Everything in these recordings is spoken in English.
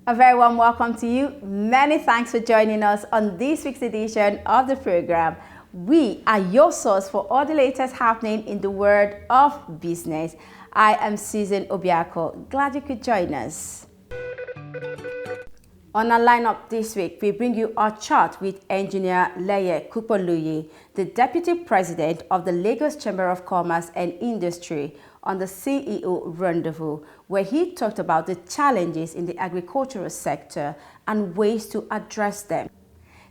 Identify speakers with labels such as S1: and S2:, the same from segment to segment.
S1: A very warm welcome to you. Many thanks for joining us on this week's edition of the program. We are your source for all the latest happening in the world of business. I am Susan Obiako. Glad you could join us. On our lineup this week, we bring you our chat with Engineer Leye Kupoluyi, the Deputy President of the Lagos Chamber of Commerce and Industry, on the CEO Rendezvous, where he talked about the challenges in the agricultural sector and ways to address them.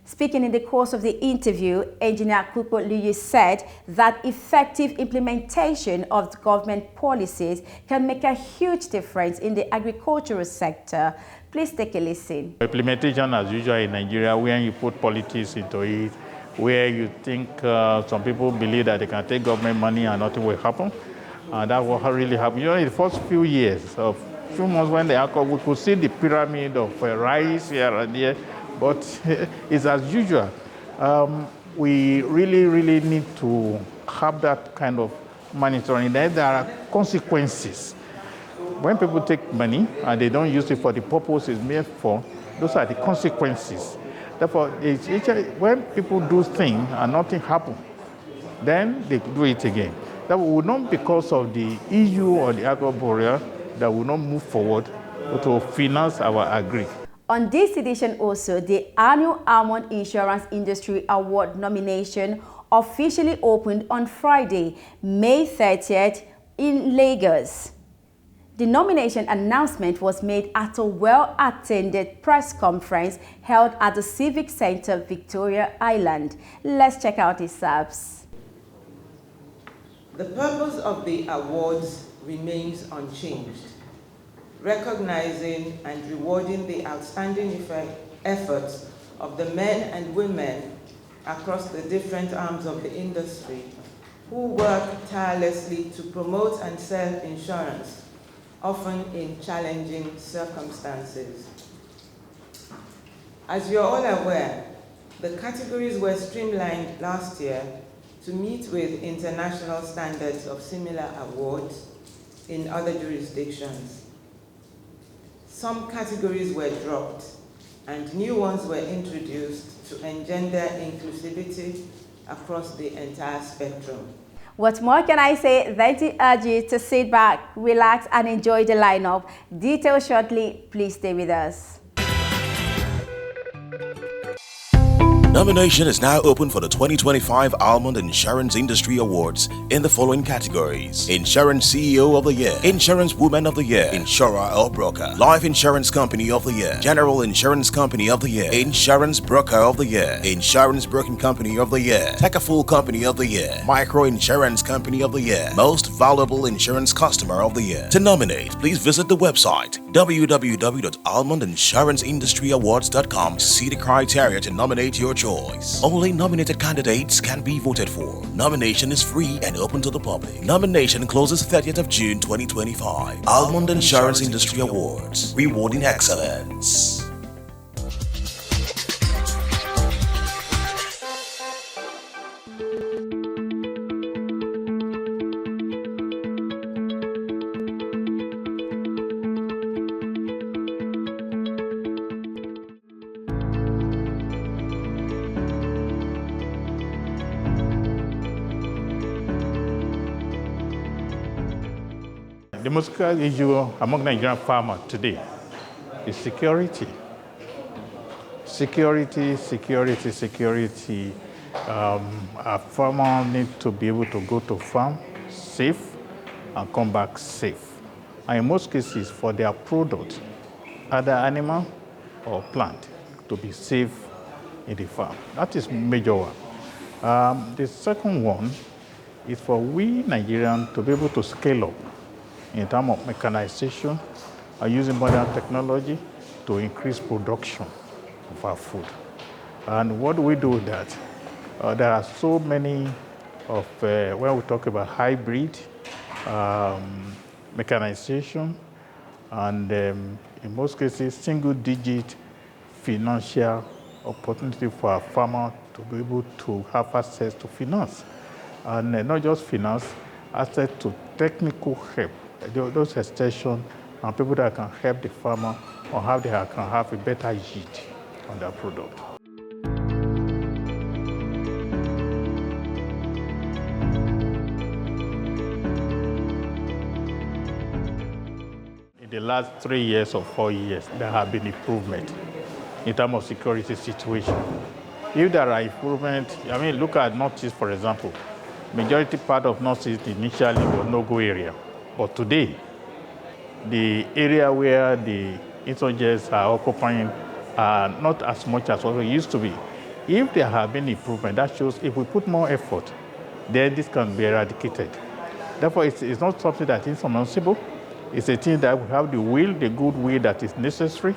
S1: Speaking in the course of the interview, Engineer Kupoluyi said that effective implementation of the government policies can make a huge difference in the agricultural sector. Please take a listen.
S2: Implementation, as usual in Nigeria, when you put politics into it, where you think some people believe that they can take government money and nothing will happen, and that will really happen. You know, in the first few years, few months when we could see the pyramid of rice here and there, but it's as usual. We really need to have that kind of monitoring. There are consequences. When people take money and they don't use it for the purpose it's made for, those are the consequences. Therefore, when people do things and nothing happens, then they do it again. That will not because of the EU or the agro barrier that will not move forward to finance our agri.
S1: On this edition also, the annual Almond Insurance Industry Award nomination officially opened on Friday, May 30th in Lagos. The nomination announcement was made at a well-attended press conference held at the Civic Center, Victoria Island. Let's check out his subs.
S3: The purpose of the awards remains unchanged, recognizing and rewarding the outstanding efforts of the men and women across the different arms of the industry who work tirelessly to promote and sell insurance, often in challenging circumstances. As you're all aware, the categories were streamlined last year to meet with international standards of similar awards in other jurisdictions. Some categories were dropped and new ones were introduced to engender inclusivity across the entire spectrum.
S1: What more can I say than to urge you to sit back, relax, and enjoy the lineup. Details shortly. Please stay with us.
S4: Nomination is now open for the 2025 Almond Insurance Industry Awards in the following categories: Insurance CEO of the Year, Insurance Woman of the Year, Insurer or Broker, Life Insurance Company of the Year, General Insurance Company of the Year, Insurance Broker of the Year, Insurance Broking Company of the Year, Tech-a-Fool Company of the Year, Micro Insurance Company of the Year, Most Valuable Insurance Customer of the Year. To nominate, please visit the website www.almondinsuranceindustry.awards.com to see the criteria to nominate your choice. Only nominated candidates can be voted for. Nomination is free and open to the public. Nomination closes 30th of June 2025. Almond Insurance Industry Awards, rewarding excellence.
S2: The most critical issue among Nigerian farmers today is security. Security. Our farmers need to be able to go to farm safe and come back safe. And in most cases, for their product, either animal or plant, to be safe in the farm. That is major one. The second one is for we Nigerians to be able to scale up in terms of mechanization and using modern technology to increase production of our food. And what do we do with that? There are so many of, when we talk about hybrid, mechanization, and in most cases, single-digit financial opportunity for our farmer to be able to have access to finance. And not just finance, access to technical help. Those extensions and people that can help the farmer or how they can have a better yield on their product. In the last 3 years or 4 years, there have been improvement in terms of security situation. If there are improvements, look at Northeast, for example. Majority part of Northeast initially was no-go area. But today, the area where the insurgents are occupying are not as much as what it used to be. If there have been improvement, that shows if we put more effort, then this can be eradicated. Therefore, it's not something that is insurmountable. It's a thing that we have the will, the good will that is necessary.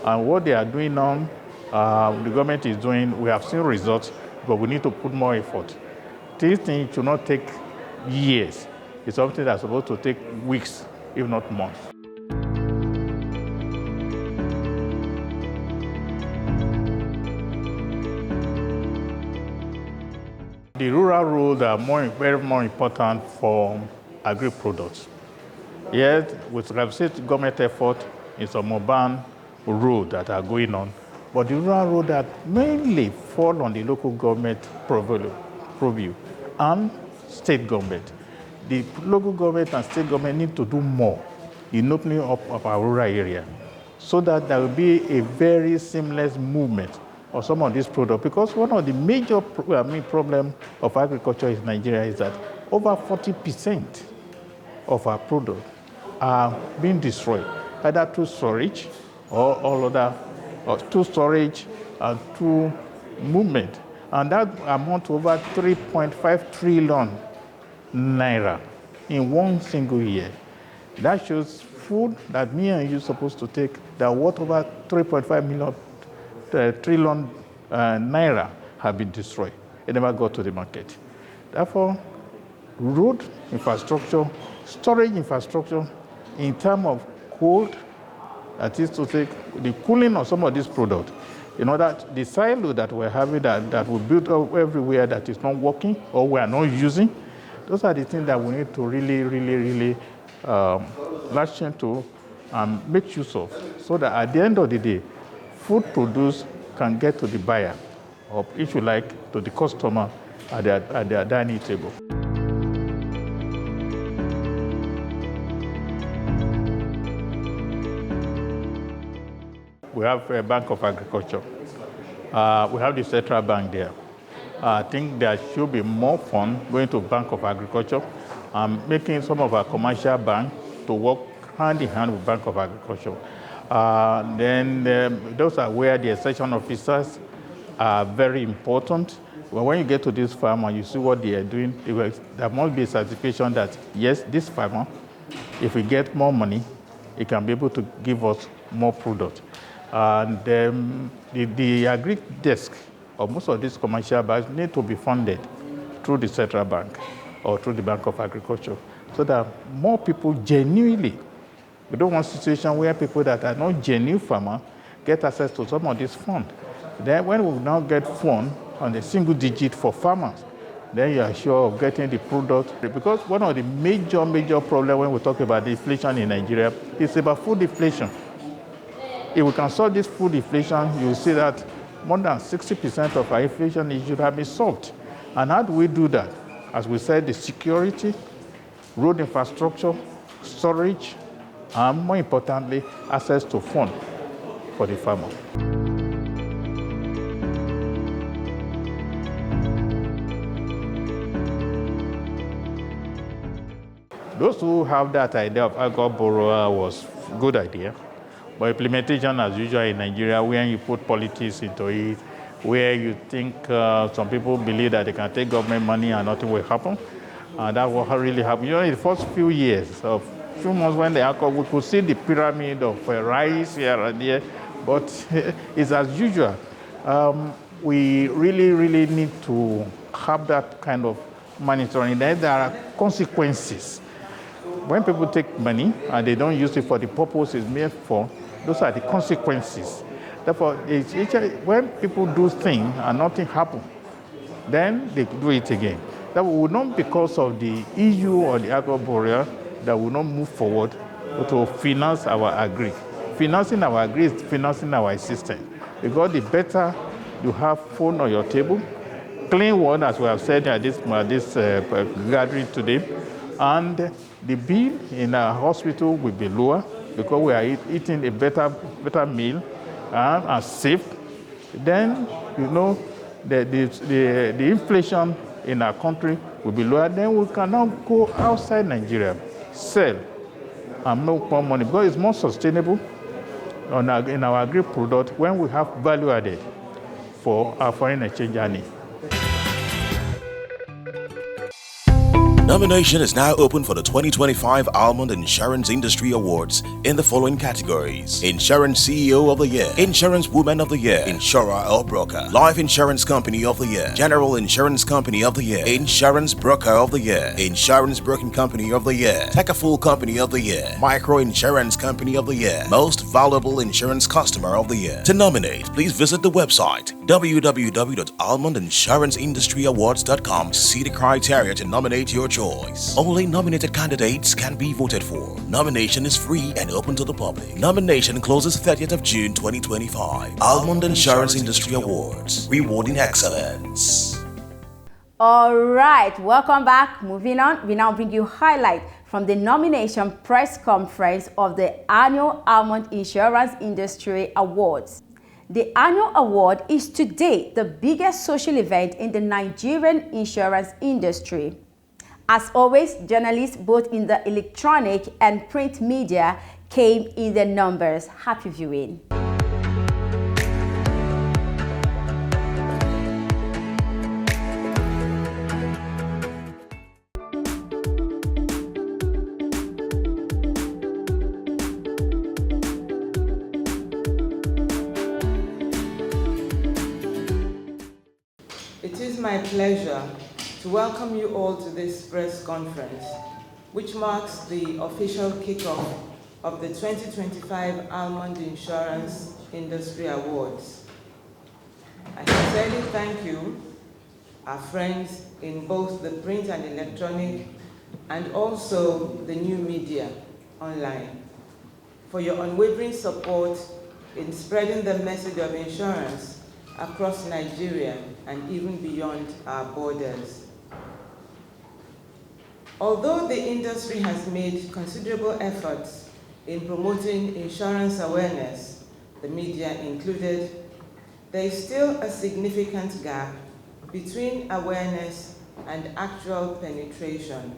S2: And what they are doing now, the government is doing, we have seen results, but we need to put more effort. This thing should not take years. It's something that's supposed to take weeks, if not months. The rural roads are very more important for agri-products. Yes, with government effort in some urban roads that are going on, but the rural roads that mainly fall on the local government purview and state government. The local government and state government need to do more in opening up of our rural area so that there will be a very seamless movement of some of these products. Because one of the major problems of agriculture in Nigeria is that over 40% of our products are being destroyed, either through storage or through storage and through movement. And that amounts to over 3.5 trillion naira in one single year. That shows food that me and you are supposed to take that worth over 3.5 trillion naira have been destroyed. It never got to the market. Therefore, road infrastructure, storage infrastructure, in terms of cold, that is to say, the cooling of some of these products, that the silo that we're having that we built up everywhere that is not working or we are not using, those are the things that we need to really latch into and make use of, so that at the end of the day, food produced can get to the buyer, or if you like, to the customer at their dining table. We have a Bank of Agriculture. We have the Central Bank there. I think there should be more funds going to Bank of Agriculture and making some of our commercial banks to work hand in hand with Bank of Agriculture. Then those are where the extension officers are very important. Well, when you get to this farmer, you see what they are doing. There must be a certification that, yes, this farmer, if we get more money, he can be able to give us more product. And the agri desk of most of these commercial banks need to be funded through the Central Bank or through the Bank of Agriculture, so that more people genuinely, we don't want a situation where people that are not genuine farmers get access to some of these funds. Then when we now get funds on the single digit for farmers, then you are sure of getting the product. Because one of the major problems when we talk about the inflation in Nigeria is about food deflation. If we can solve this food inflation, you will see that more than 60% of our inflation issue have been solved. And how do we do that? As we said, the security, road infrastructure, storage, and more importantly, access to funds for the farmer. Those who have that idea of alcohol borrower was a good idea. But implementation, as usual in Nigeria, when you put politics into it, where you think some people believe that they can take government money and nothing will happen, and that will really happen. In the first few years, few months when the alcohol, we could see the pyramid of rice here and there, but it's as usual. We really need to have that kind of monitoring. Then there are consequences. When people take money and they don't use it for the purpose it's made for, those are the consequences. Therefore, when people do things and nothing happens, then they do it again. That will not because of the issue or the alcohol barrier that will not move forward. to finance our agri. Financing our agri is financing our existence. Because the better you have food on your table, clean water, as we have said at this gathering today, and the bill in our hospital will be lower because we are eating a better meal and safe. Then, you know, the inflation in our country will be lower. Then we can now go outside Nigeria, sell, and make more money because it's more sustainable in our agri product when we have value added for our foreign exchange journey.
S4: Nomination is now open for the 2025 Almond Insurance Industry Awards in the following categories: Insurance CEO of the Year, Insurance Woman of the Year, Insurer or Broker, Life Insurance Company of the Year, General Insurance Company of the Year, Insurance Broker of the Year, Insurance Broking Company of the Year, Techaful Company of the Year, Micro Insurance Company of the Year, Most Valuable Insurance Customer of the Year. To nominate, please visit the website www.almondinsuranceindustry.awards.com to see the criteria to nominate your choice. Only nominated candidates can be voted for. Nomination is free and open to the public. Nomination closes 30th of June 2025. Almond Insurance Industry Awards, rewarding excellence.
S1: All right, welcome back. Moving on, we now bring you highlight from the nomination press conference of the annual Almond Insurance Industry Awards. The annual award is to date the biggest social event in the Nigerian insurance industry. As always, journalists both in the electronic and print media came in their numbers. Happy viewing.
S3: It is my pleasure to welcome you all to this press conference, which marks the official kickoff of the 2025 Almond Insurance Industry Awards. I sincerely thank you, our friends in both the print and electronic, and also the new media online, for your unwavering support in spreading the message of insurance across Nigeria and even beyond our borders. Although the industry has made considerable efforts in promoting insurance awareness, the media included, there is still a significant gap between awareness and actual penetration,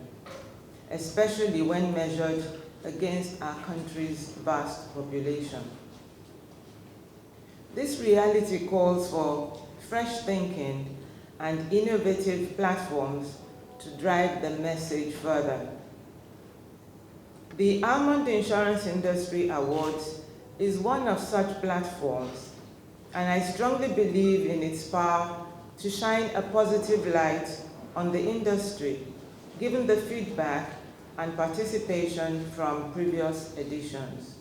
S3: especially when measured against our country's vast population. This reality calls for fresh thinking and innovative platforms to drive the message further. The Almond Insurance Industry Awards is one of such platforms, and I strongly believe in its power to shine a positive light on the industry, given the feedback and participation from previous editions.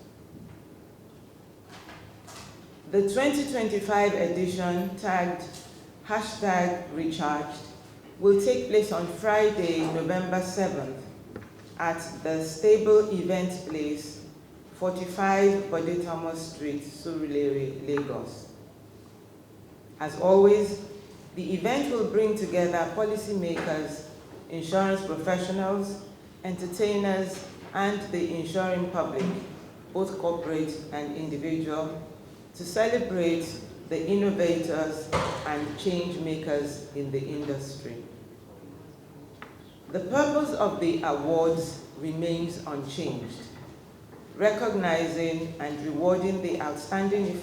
S3: The 2025 edition, tagged #Recharged, will take place on Friday, November 7th at the Stable Event Place, 45 Bode Thomas Street, Surulere, Lagos. As always, the event will bring together policymakers, insurance professionals, entertainers, and the insuring public, both corporate and individual, to celebrate the innovators and change makers in the industry. The purpose of the awards remains unchanged, recognizing and rewarding the outstanding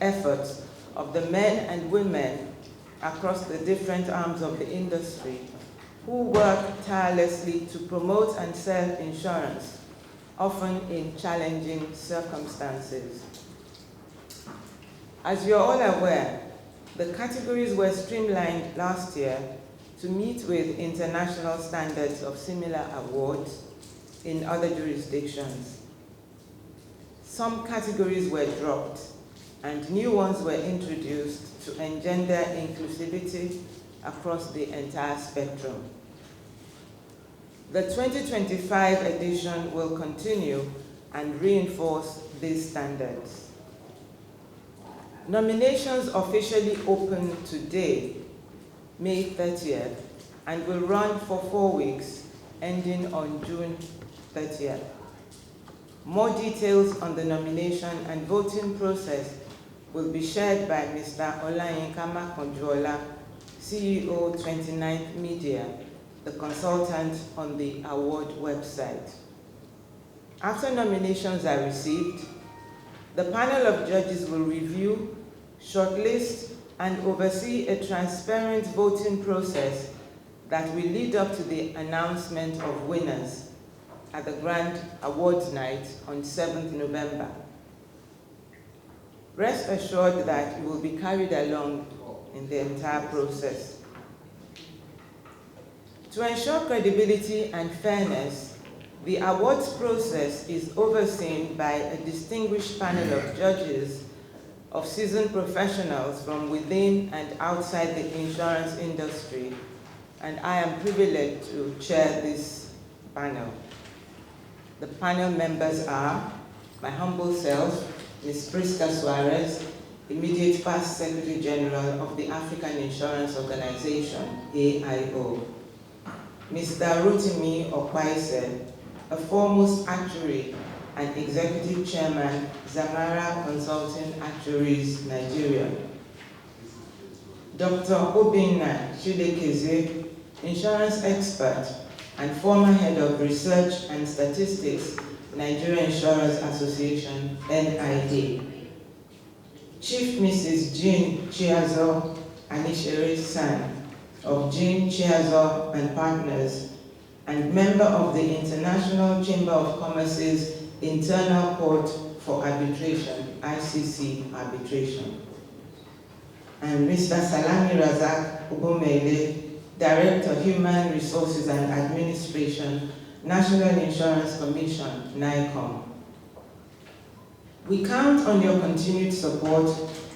S3: efforts of the men and women across the different arms of the industry who work tirelessly to promote and sell insurance, often in challenging circumstances. As you're all aware, the categories were streamlined last year to meet with international standards of similar awards in other jurisdictions. Some categories were dropped and new ones were introduced to engender inclusivity across the entire spectrum. The 2025 edition will continue and reinforce these standards. Nominations officially open today, May 30th, and will run for 4 weeks, ending on June 30th. More details on the nomination and voting process will be shared by Mr. Olayinka Makanjuola, CEO 29th Media, the consultant on the award website. After nominations are received, the panel of judges will review, shortlist, and oversee a transparent voting process that will lead up to the announcement of winners at the Grand Awards Night on 7th November. Rest assured that you will be carried along in the entire process. To ensure credibility and fairness, the awards process is overseen by a distinguished panel of judges of seasoned professionals from within and outside the insurance industry, and I am privileged to chair this panel. The panel members are my humble self, Ms. Prisca Suarez, immediate past Secretary General of the African Insurance Organization, AIO. Mr. Rotimi Okwaise, a foremost actuary and Executive Chairman, Zamara Consulting Actuaries, Nigeria. Dr. Obinna Chidekeze, insurance expert and former head of research and statistics, Nigeria Insurance Association, NIA. Chief Mrs. Jean Chiazo Anishere San of Jean Chiazo and Partners, and member of the International Chamber of Commerce's Internal Court for Arbitration, ICC Arbitration. And Mr. Salami Razak Ubomele, Director of Human Resources and Administration, National Insurance Commission, NICOM. We count on your continued support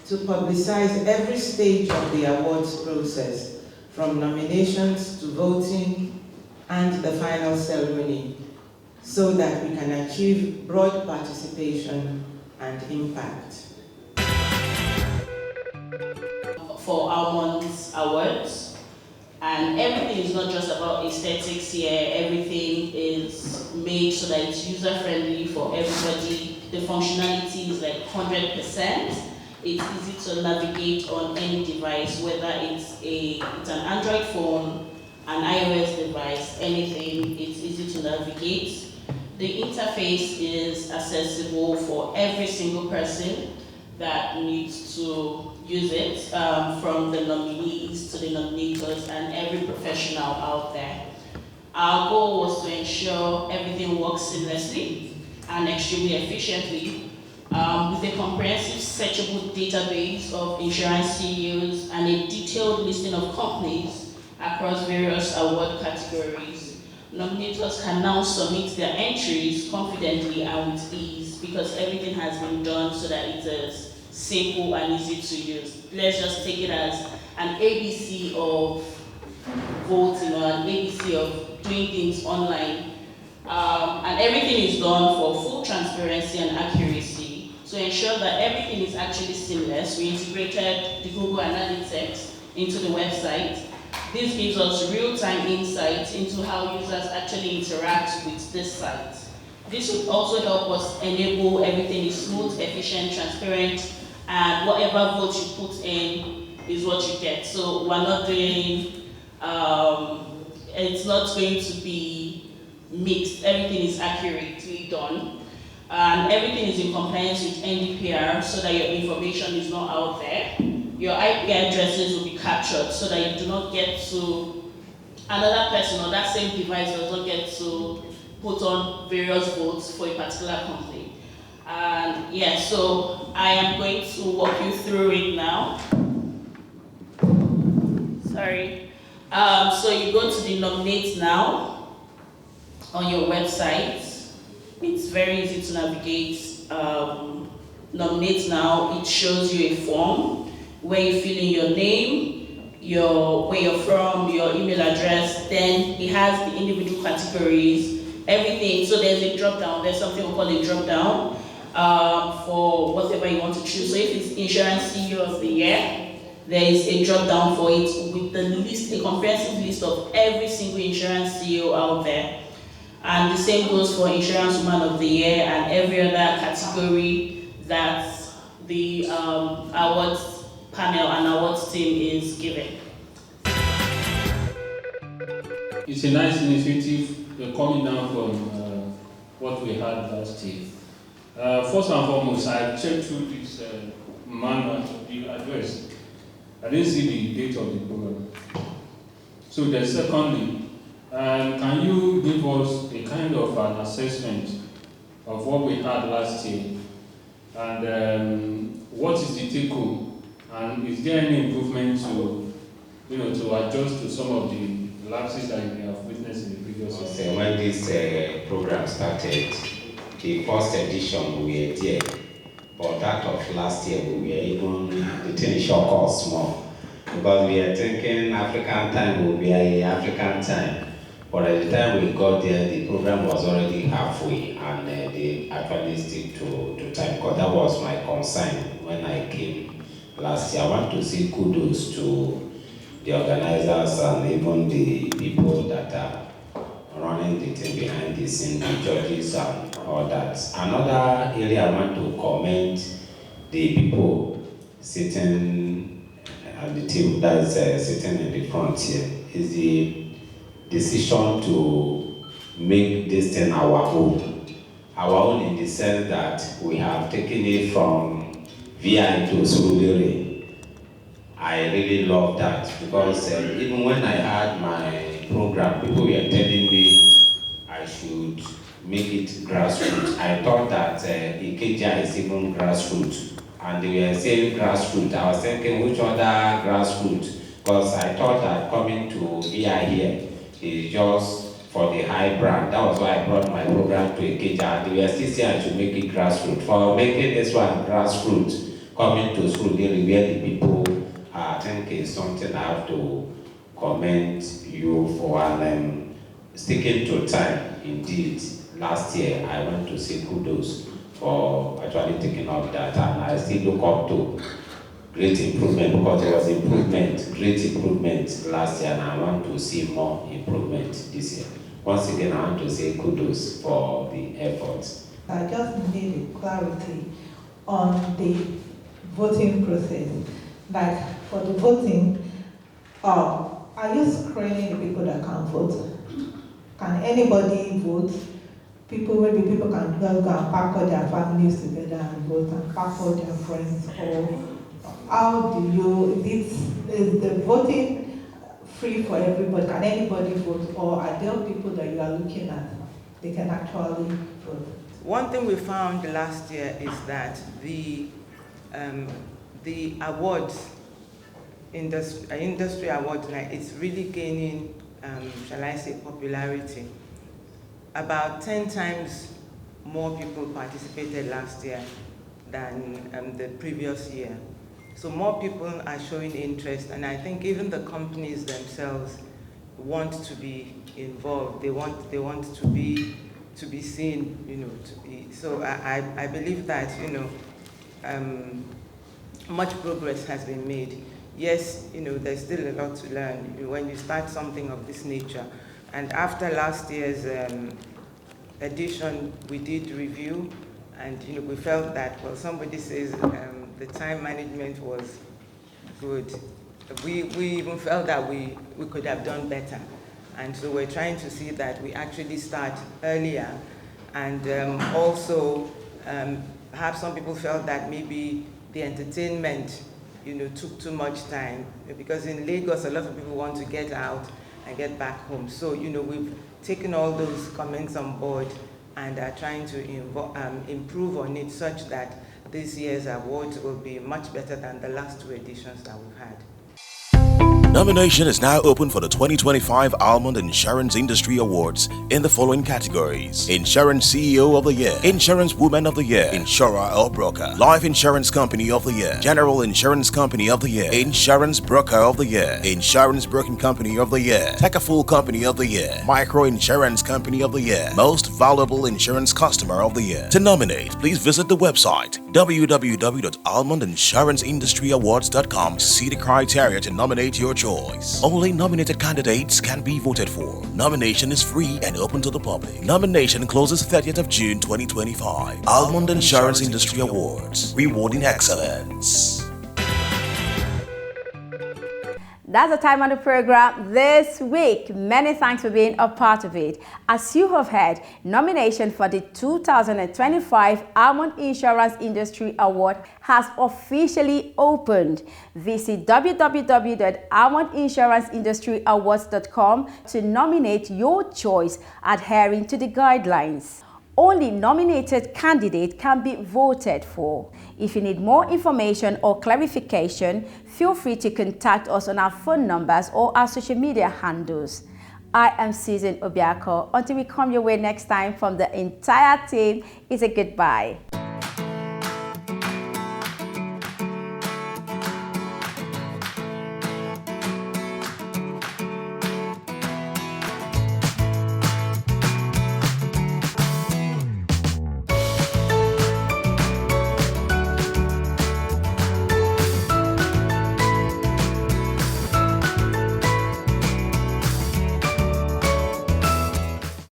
S3: to publicize every stage of the awards process, from nominations to voting and the final ceremony, so that we can achieve broad participation and impact.
S5: For Almond's awards, and everything is not just about aesthetics here, everything is made so that it's user-friendly for everybody. The functionality is like 100%. It's easy to navigate on any device, whether it's an Android phone, an iOS device, anything, it's easy to navigate. The interface is accessible for every single person that needs to use it, from the nominees to the nominators and every professional out there. Our goal was to ensure everything works seamlessly and extremely efficiently, with a comprehensive searchable database of insurance CEOs and a detailed listing of companies across various award categories. Nominators can now submit their entries confidently and with ease because everything has been done so that it is simple and easy to use. Let's just take it as an ABC of voting or an ABC of doing things online. And everything is done for full transparency and accuracy. To ensure that everything is actually seamless, we integrated the Google Analytics into the website. This gives us real-time insights into how users actually interact with this site. This will also help us enable everything is smooth, efficient, transparent, and whatever vote you put in is what you get. So we're not doing, it's not going to be mixed. Everything is accurately done. And everything is in compliance with NDPR so that your information is not out there. Your IP addresses will be captured so that you do not get to another person or that same device does not get to put on various votes for a particular company. And yeah, so I am going to walk you through it now. Sorry. So you go to the Nominate Now on your website. It's very easy to navigate. Nominate Now, it shows you a form where you fill in your name, where you're from, your email address. Then it has the individual categories. everything. So there's a drop down. There's something we call a drop down for whatever you want to choose. So if it's Insurance CEO of the Year, there is a drop down for it with the list, a comprehensive list of every single insurance CEO out there. And the same goes for Insurance Woman of the Year and every other category that the awards panel and awards team is giving.
S6: It's a nice initiative coming down from what we had last year. First and foremost, I checked through this manual, the address. I didn't see the date of the program. So then secondly, can you give us a kind of an assessment of what we had last year? And what is the take-home? And is there any improvement to adjust to some of the lapses that you have witnessed in the previous year?
S7: When this program started, the first edition we were there, but that of last year we were even, the thing shocked us more, because we are thinking African time will be an African time. But at the time we got there, the program was already halfway, and they actually stick to time, because that was my concern when I came last year. I want to say kudos to the organizers and even the people that are running the thing behind the scene, the judges and all that. Another area I want to commend the people sitting at the table, that is sitting in the front here, is the decision to make this thing our own. Our own in the sense that we have taken it from VI to Surulere. I really love that, because even when I had my program, people were telling me I should make it grassroots. I thought that Ikeja is even grassroots, and they were saying grassroots. I was thinking, which other grassroots? Because I thought that coming to VI here is just for the high brand. That was why I brought my program to Ikeja. They were still saying I should make it grassroots. For making this one grassroots, coming to school, they where the people I think is something I have to commend you for, and sticking to time. Indeed, last year I went to say kudos for actually taking up that, and I still look up to great improvement, because there was improvement, great improvement last year, and I want to see more improvement this year. Once again, I want to say kudos for the efforts.
S8: I just need clarity on the voting process. Like for the voting, are you screening the people that can vote? Can anybody vote? Maybe people can go and pack all their families together and vote, and pack all their friends, or how do you, is the voting free for everybody? Can anybody vote, or are there people that you are looking at, they can actually vote?
S3: One thing we found last year is that the awards, industry awards, it's really gaining, shall I say, popularity. About 10 times more people participated last year than the previous year. So more people are showing interest, and I think even the companies themselves want to be involved. They want to be seen, to be. So I believe that much progress has been made. Yes, there's still a lot to learn when you start something of this nature. And after last year's edition, we did review, and we felt that, well, somebody says the time management was good. We even felt that we could have done better. And so we're trying to see that we actually start earlier. And also, perhaps some people felt that maybe the entertainment, took too much time, because in Lagos, a lot of people want to get out and get back home. So, we've taken all those comments on board and are trying to improve on it such that this year's awards will be much better than the last two editions that we've had.
S4: Nomination is now open for the 2025 Almond Insurance Industry Awards in the following categories: Insurance CEO of the Year, Insurance Woman of the Year, Insurer or Broker, Life Insurance Company of the Year, General Insurance Company of the Year, Insurance Broker of the Year, Insurance Broking Company of the Year, Tech-a-Fool Company of the Year, Micro Insurance Company of the Year, Most Valuable Insurance Customer of the Year. To nominate, please visit the website www.almondinsuranceindustry.awards.com to see the criteria to nominate your choice. Only nominated candidates can be voted for. Nomination is free and open to the public. Nomination closes 30th of June 2025. Almond Insurance Industry Awards, rewarding excellence.
S1: That's the time on the program this week. Many thanks for being a part of it. As you have heard, nomination for the 2025 Almond Insurance Industry Award has officially opened. Visit www.almondinsuranceindustry.awards.com to nominate your choice, adhering to the guidelines. Only nominated candidate can be voted for. If you need more information or clarification, feel free to contact us on our phone numbers or our social media handles. I am Susan Obiako. Until we come your way next time, from the entire team, it's a goodbye.